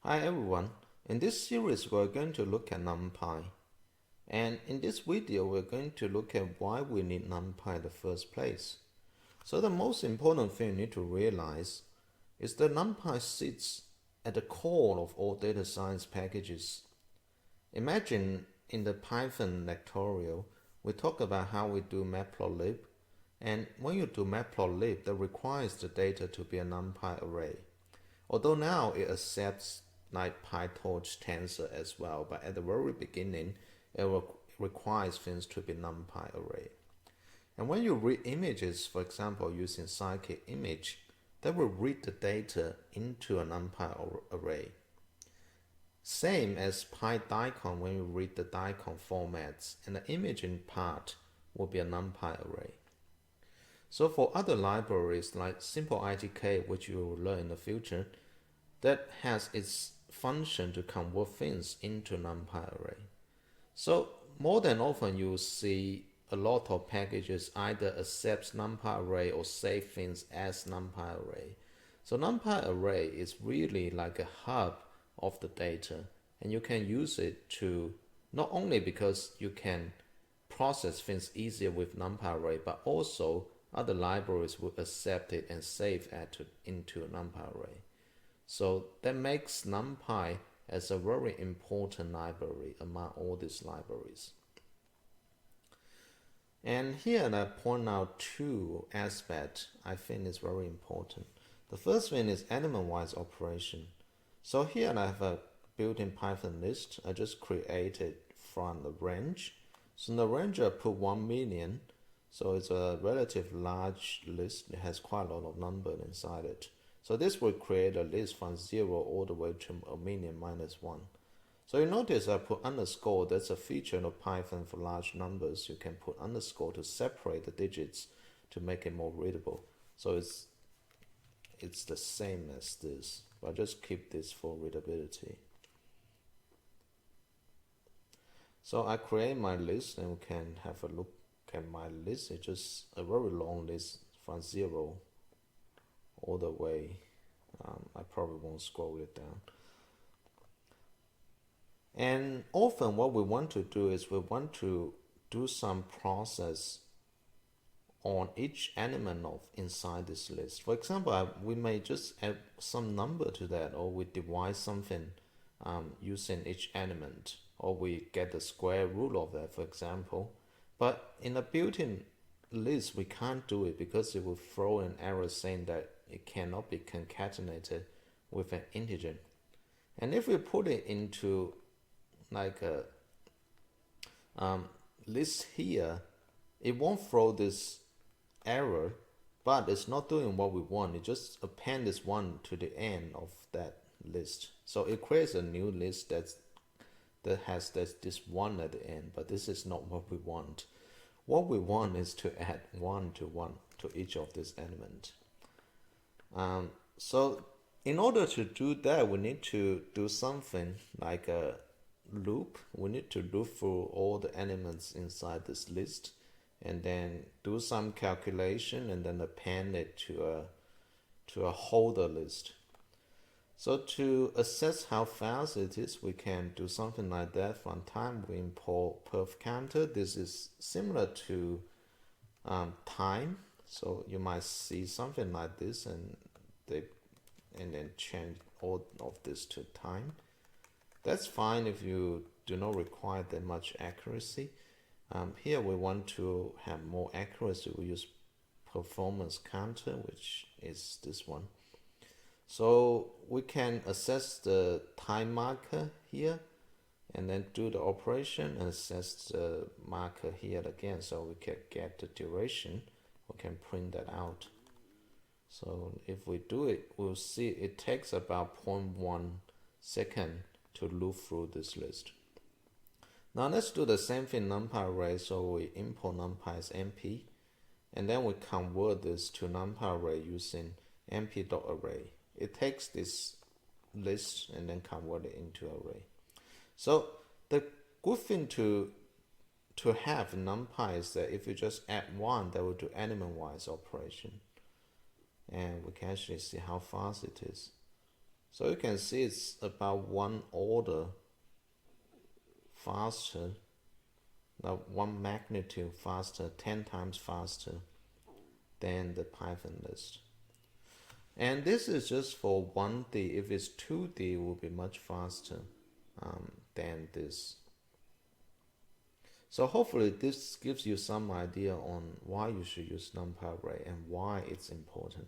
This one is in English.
Hi everyone, in this series we're going to look at NumPy. And in this video we're going to look at why we need NumPy in the first place. So the most important thing you need to realize is that NumPy sits at the core of all data science packages. Imagine in the Python lectorial, we talk about how we do matplotlib, and when you do matplotlib, that requires the data to be a NumPy array. Although now it accepts like PyTorch tensor as well, but at the very beginning, it requires things to be NumPy array. And when you read images, for example, using scikit image, that will read the data into a NumPy array. Same as PyDicon when you read the Dicon formats, and the imaging part will be a NumPy array. So for other libraries like SimpleITK, which you will learn in the future, that has its function to convert things into NumPy array. So more than often you will see a lot of packages either accepts NumPy array or save things as NumPy array. So NumPy array is really like a hub of the data, and you can use it to not only because you can process things easier with NumPy array, but also other libraries will accept it and save it into a NumPy array. So that makes NumPy as a very important library among all these libraries. And here I point out two aspects I think is very important. The first one is element-wise operation. So here I have a built-in Python list I just created from the range. So in the range I put 1 million. So it's a relatively large list. It has quite a lot of numbers inside it. So this will create a list from 0 all the way to a million minus 1. So you notice I put underscore. That's a feature of Python for large numbers. You can put underscore to separate the digits to make it more readable. So it's the same as this, but just keep this for readability. So I create my list and we can have a look at my list. It's just a very long list from 0 all the way. I probably won't scroll it down. And often what we want to do is we want to do some process on each element of inside this list. For example, we may just add some number to that, or we divide something using each element, or we get the square root of that, for example. But in a built-in list, we can't do it because it will throw an error saying that it cannot be concatenated with an integer. And if we put it into like a list here, it won't throw this error, but it's not doing what we want. It just append this one to the end of that list. So it creates a new list that has this one at the end, but this is not what we want. What we want is to add 1 to each of these elements. So in order to do that, we need to do something like a loop. We need to loop through all the elements inside this list and then do some calculation and then append it to a holder list. So to assess how fast it is, we can do something like that. From time, we import perf counter. This is similar to time. So you might see something like this, and then change all of this to time. That's fine if you do not require that much accuracy. Here we want to have more accuracy. We use performance counter, which is this one. So we can assess the time marker here and then do the operation and assess the marker here again, so we can get the duration. We can print that out. So if we do it, we'll see it takes about 0.1 second to loop through this list. Now let's do the same thing NumPy array. So we import NumPy as np, and then we convert this to NumPy array using np.array. It takes this list and then convert it into array. So the good thing to have in NumPy is that if you just add 1, that will do element-wise operation. And we can actually see how fast it is. So you can see it's about 1 order faster, now 1 magnitude faster, 10 times faster than the Python list. And this is just for 1D. If it's 2D, it will be much faster than this. So hopefully this gives you some idea on why you should use NumPy array and why it's important.